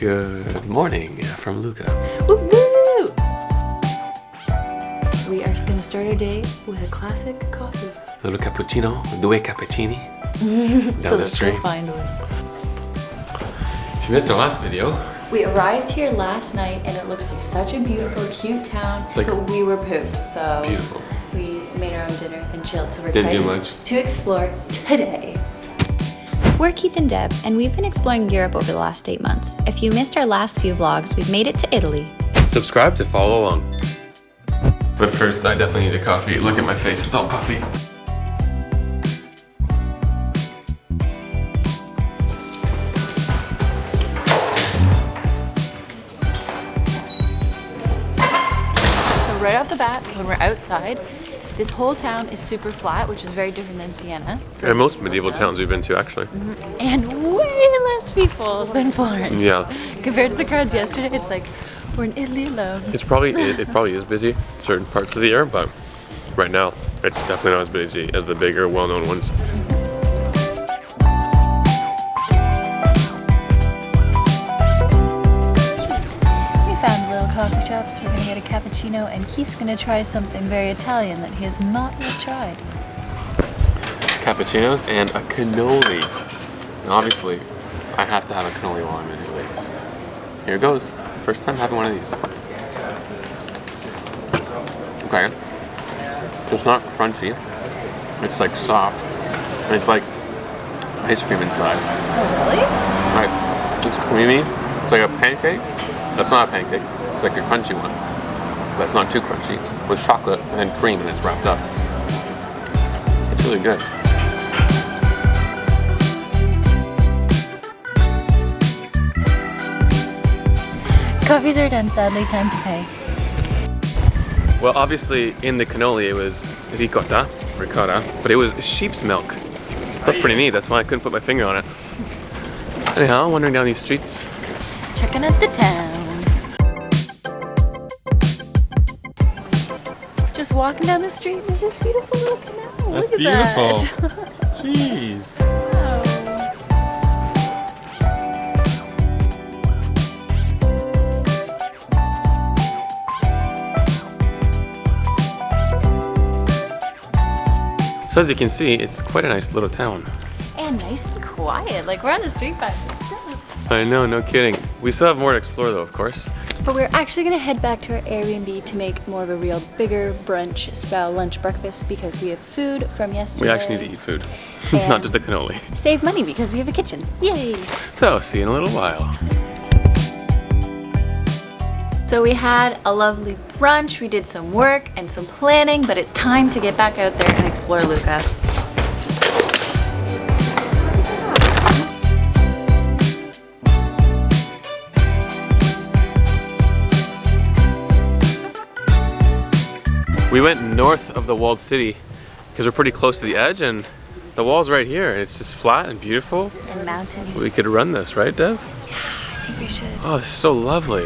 Good morning from Lucca. Woo woo! We are going to start our day with a classic coffee. A little cappuccino, due cappuccini down the street. Find one. If you missed our last video, we arrived here last night and it looks like such a beautiful, cute town, like but we were pooped, so beautiful. We made our own dinner and chilled, so we're Didn't do excited much. to explore today. We're Keith and Deb, and we've been exploring Europe over the last 8 months. If you missed our last few vlogs, we've made it to Italy. Subscribe to follow along. But first, I definitely need a coffee. Look at my face, it's all puffy. So right off the bat, when we're outside, this whole town is super flat, which is very different than Siena. And most medieval towns we've been to, actually. And way less people than Florence. Yeah. Compared to the crowds yesterday, it's like we're in Italy alone. It's probably, it probably is busy certain parts of the year, but right now, it's definitely not as busy as the bigger, well-known ones. Coffee shops. We're gonna get a cappuccino, and Keith's gonna try something very Italian that he has not yet tried. Cappuccinos and a cannoli. And obviously, I have to have a cannoli while I'm in Italy. Here it goes. First time having one of these. Okay. It's not crunchy. It's like soft. And it's like ice cream inside. Oh, really? Right. It's creamy. It's like a pancake. That's not a pancake. It's like a crunchy one. That's not too crunchy. With chocolate and then cream and it's wrapped up. It's really good. Coffees are done, sadly. Time to pay. Well, obviously in the cannoli it was ricotta, but it was sheep's milk. So that's pretty neat. That's why I couldn't put my finger on it. Anyhow, wandering down these streets. Checking out the town. Just walking down the street with this beautiful little canal. That's Look at beautiful. That. Jeez. Wow. So as you can see, it's quite a nice little town. And nice and quiet. Like we're on the street by ourselves. I know, no kidding. We still have more to explore though, of course. But we're actually gonna head back to our Airbnb to make more of a real bigger brunch style lunch breakfast because we have food from yesterday. We actually need to eat food, And not just a cannoli. save money because we have a kitchen. Yay! So, see you in a little while. So we had a lovely brunch, we did some work and some planning, but it's time to get back out there and explore Lucca. We went north of the walled city because we're pretty close to the edge and the wall's right here and it's just flat and beautiful. And mountainy. We could run this, right, Dev? Yeah, I think we should. Oh, this is so lovely.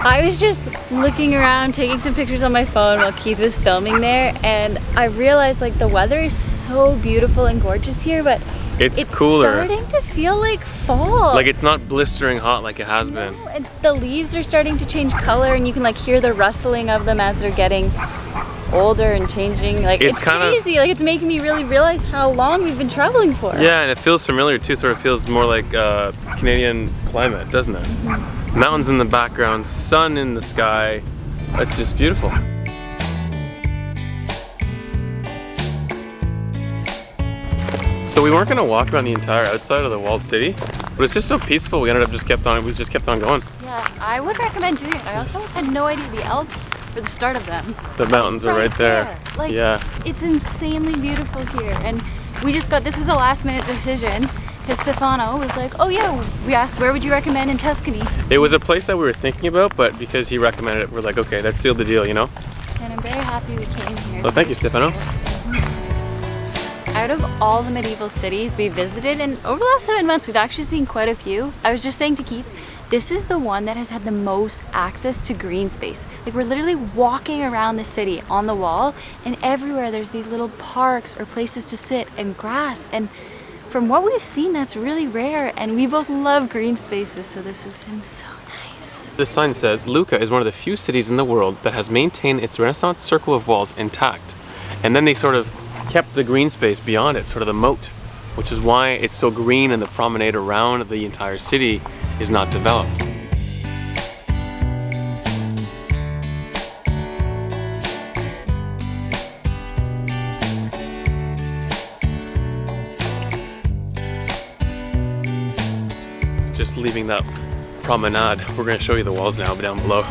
I was just looking around, taking some pictures on my phone while Keith was filming there, and I realized like the weather is so beautiful and gorgeous here, but It's cooler. starting to feel like fall. Like it's not blistering hot like it has been. It's the leaves are starting to change color, and you can like hear the rustling of them as they're getting older and changing. Like it's crazy. Like it's making me really realize how long we've been traveling for. Yeah, and it feels familiar too. Sort of feels more like Canadian climate, doesn't it? Mm-hmm. Mountains in the background, sun in the sky. It's just beautiful. So we weren't gonna walk around the entire outside of the walled city, but it's just so peaceful. We just kept on going. Yeah, I would recommend doing it. I also had no idea the Alps were the start of them. The mountains are right there. Like, yeah. It's insanely beautiful here, and we just got, this was a last minute decision. Because Stefano was like, oh yeah, we asked where would you recommend in Tuscany? It was a place that we were thinking about, but because he recommended it, we're like, okay, that sealed the deal, you know? And I'm very happy we came here. Well, thank you, Stefano. Out of all the medieval cities we visited, and over the last 7 months we've actually seen quite a few. I was just saying to Keith, this is the one that has had the most access to green space. Like, we're literally walking around the city on the wall, and everywhere there's these little parks or places to sit and grass. And from what we've seen, that's really rare, and we both love green spaces, so this has been so nice. This sign says, Lucca is one of the few cities in the world that has maintained its Renaissance circle of walls intact. And then they sort of kept the green space beyond it, sort of the moat, which is why it's so green and the promenade around the entire city is not developed. Just leaving that promenade, we're going to show you the walls now down below.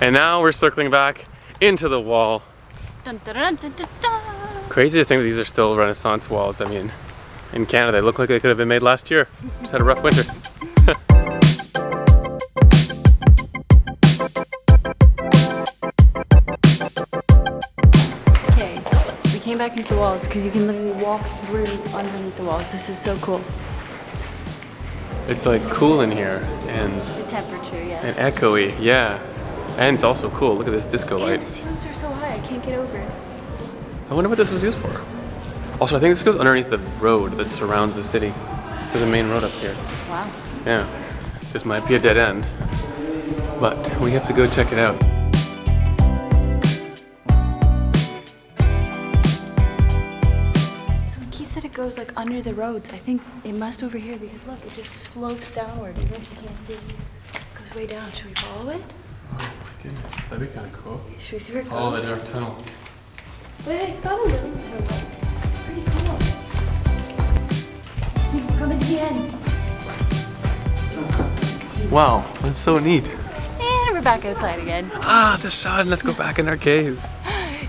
And now we're circling back into the wall. Dun, dun, dun, dun, dun, dun. Crazy to think that these are still Renaissance walls. I mean, in Canada, they look like they could have been made last year. Just had a rough winter. Okay, we came back into the walls because you can literally walk through underneath the walls. This is so cool. It's like cool in here and The temperature, yeah. and echoey, yeah. And it's also cool. Look at this disco And the light. ceilings are so high, I can't get over it. I wonder what this was used for. Also, I think this goes underneath the road that surrounds the city. There's a main road up here. Wow. Yeah. This might be a dead end, but we have to go check it out. So when Keith said it goes like under the roads, I think it must over here because look, it just slopes downward. Even if you can't see, it goes way down. Should we follow it? Oh my goodness, that'd be kind of cool. Should we see where it goes? Follow the dark tunnel. But it's got a really good look. It's pretty cool. We're coming to the end. Wow, that's so neat. And we're back outside again. Ah, the sun. Let's go back in our caves.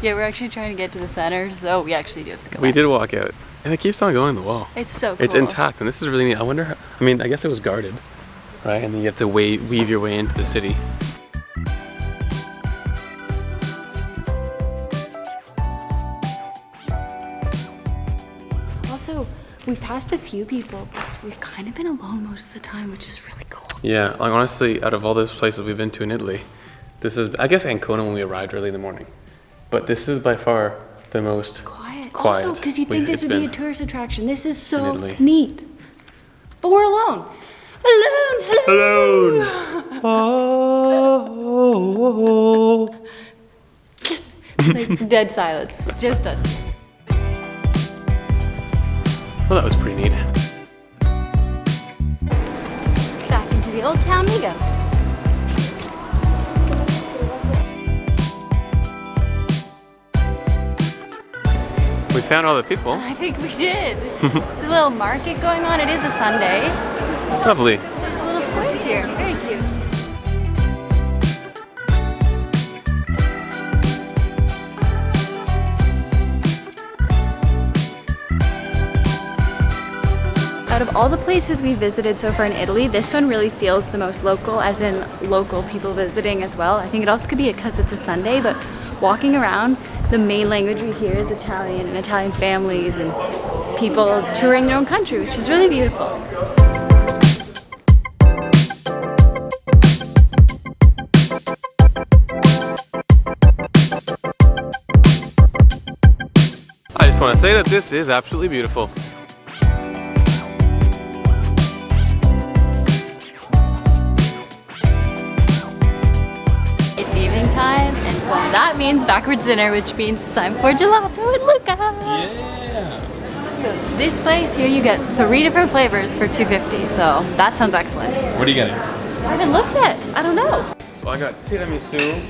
Yeah, we're actually trying to get to the center, so we actually do have to go We back. did walk out, and it keeps on going the wall. It's so cool. It's intact, and this is really neat. I wonder how, I mean, I guess it was guarded, right? And then you have to weave your way into the city. Also, we've passed a few people, but we've kind of been alone most of the time, which is really cool. Yeah, like honestly, out of all those places we've been to in Italy, this is, I guess Ancona when we arrived early in the morning, but this is by far the most Quiet. quiet Also, because you think this it's would be a been. tourist attraction. This is so Italy. neat. But we're alone. Alone. Hello. Alone. Like dead silence. Just us. Well, that was pretty neat. Back into the old town we go. We found all the people. I think we did. There's a little market going on. It is a Sunday. Lovely. There's a little square here. Very cute. Out of all the places we visited so far in Italy, this one really feels the most local, as in local people visiting as well. I think it also could be because it's a Sunday, but walking around, the main language we hear is Italian, and Italian families and people touring their own country, which is really beautiful. I just want to say that this is absolutely beautiful. It's evening time, and so that means backwards dinner, which means it's time for gelato in Lucca. Yeah. So this place here, you get 3 different flavors for $2.50, so that sounds excellent. What are you getting? I haven't looked yet. I don't know. So I got tiramisu,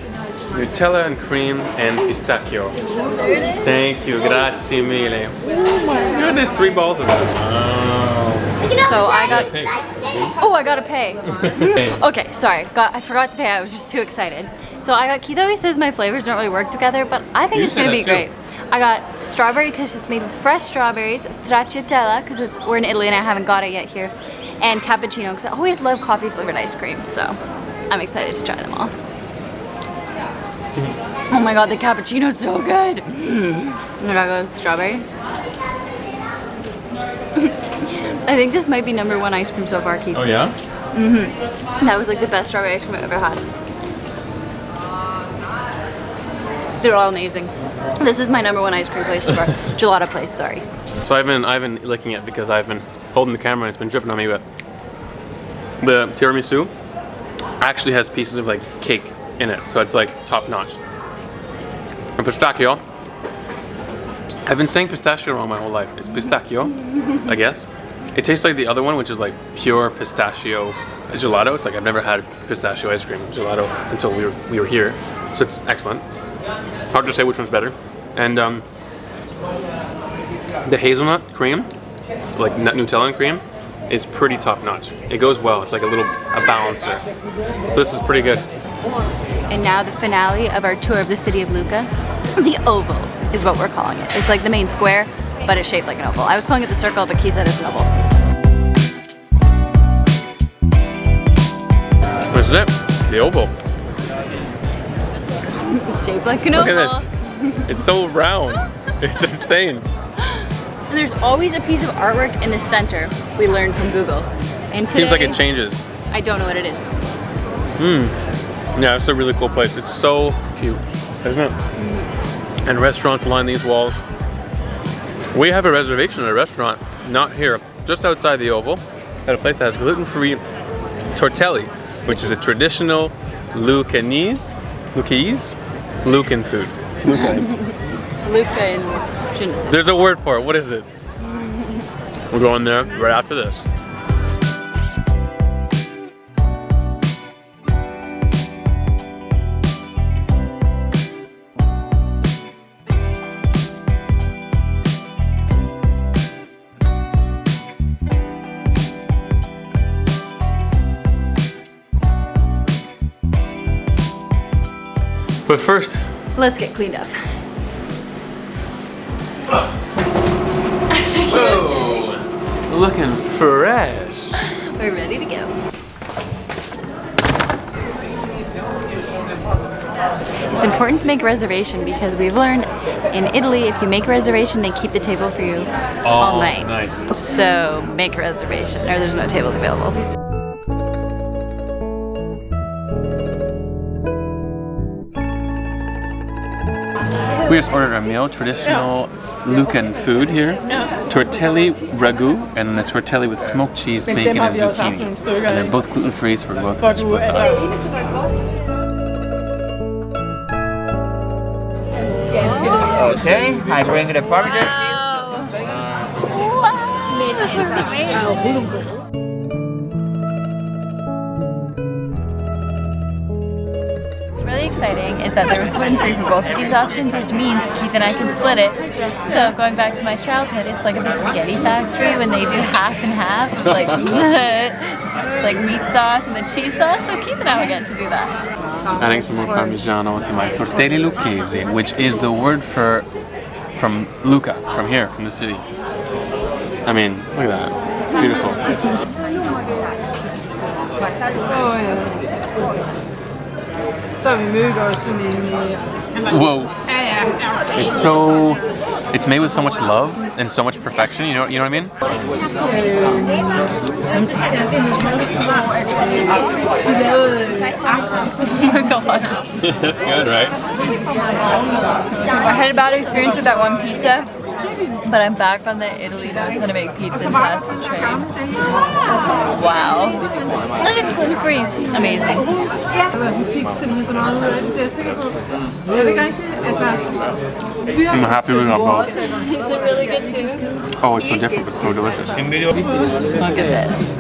Nutella and cream, and pistachio. There it is. Thank you, grazie mille. Oh my goodness, 3 balls of that. So I got. Hey. Oh, I gotta pay. Okay, sorry. I forgot to pay. I was just too excited. So I got. Keith always says my flavors don't really work together, but I think You it's said gonna be that too. great. I got strawberry because it's made with fresh strawberries, stracciatella because we're in Italy and I haven't got it yet here, and cappuccino because I always love coffee flavored ice cream, so I'm excited to try them all. Oh my god, the cappuccino is so good. I gotta go with strawberry. I think this might be #1 ice cream so far, Keith. Oh yeah? That was like the best strawberry ice cream I've ever had. They're all amazing. This is my #1 ice cream place so far. Gelato place, sorry. So I've been licking it because I've been holding the camera and it's been dripping on me, but the tiramisu actually has pieces of like cake in it, so it's like top notch. And pistachio. I've been saying pistachio wrong my whole life. It's pistachio, I guess. It tastes like the other one, which is like pure pistachio gelato. It's like I've never had pistachio ice cream gelato until we were here, so it's excellent. Hard to say which one's better. And the hazelnut cream, like Nutella and cream, is pretty top notch. It goes well. It's like a balancer. So this is pretty good. And now the finale of our tour of the city of Lucca. The oval is what we're calling it. It's like the main square, but it's shaped like an oval. I was calling it the circle, but Keith said it's an oval. This is it, the oval. Shaped like an Look oval. at this. It's so round. It's insane. And there's always a piece of artwork in the center we learned from Google. And today, Seems like it changes. I don't know what it is. Yeah, it's a really cool place. It's so cute, isn't it? And restaurants line these walls. We have a reservation at a restaurant, not here, just outside the oval, at a place that has gluten-free tortelli, which is the traditional Luccan food. Lucca and je ne sais. There's a word for it. What is it? We're going there right after this. But first, Let's get cleaned up. whoa, looking fresh. We're ready to go. It's important to make a reservation because we've learned in Italy, if you make a reservation, they keep the table for you all night. So make a reservation, or there's no tables available. We just ordered our meal, traditional Luccan food here. Tortelli ragu and the tortelli with smoked cheese, bacon, and zucchini. And they're both gluten-free, so we're both going to split that. Okay, I bring the Parmesan cheese. Wow, this is amazing. Really exciting is that there was gluten-free for both of these options, which means Keith and I can split it. So going back to my childhood, it's like at the spaghetti factory when they do half and half, like like meat sauce and then cheese sauce. So Keith and I will get to do that. Adding some more Parmigiano to my Tortelli Lucchese, which is the word from Lucca, from here, from the city. I mean, look at that. It's beautiful. Whoa. It's made with so much love and so much perfection, you know what I mean? That's good, right? I had a bad experience with that one pizza, but I'm back on the Italy knows how to make pizza and pasta train. Wow. And it's gluten-free. Amazing. I'm happy we got both. Is it really good too? Oh, it's so different, but so delicious. Look at this.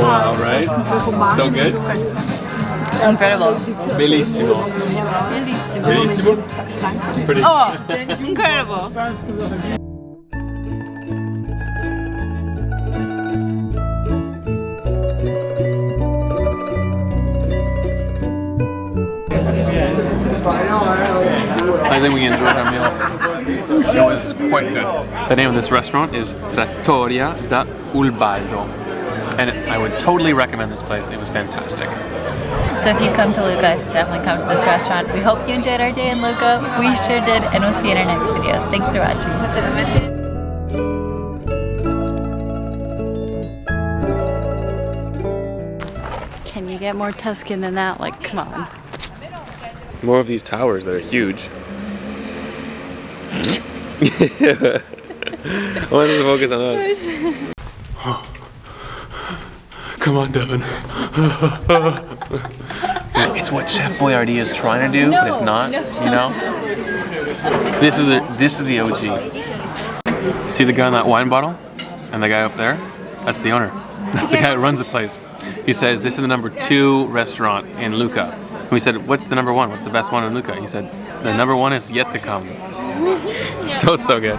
Wow, right? So good? Incredible. Bellissimo. Bellissimo? Pretty. Oh, incredible. I think we enjoyed our meal. It was quite good. The name of this restaurant is Trattoria da Ubaldo. And I would totally recommend this place. It was fantastic. So if you come to Lucca, definitely come to this restaurant. We hope you enjoyed our day in Lucca. We sure did, and we'll see you in our next video. Thanks for watching. Can you get more Tuscan than that? Like, come on. More of these towers that are huge. I wanted to focus on us. Come on, Devin. It's what Chef Boyardee is trying to do, but it's not. You know. This is the OG. See the guy on that wine bottle, and the guy up there. That's the owner. That's the guy who runs the place. He says this is the #2 restaurant in Lucca. And we said, what's the #1? What's the best one in Lucca? He said, the #1 is yet to come. So good.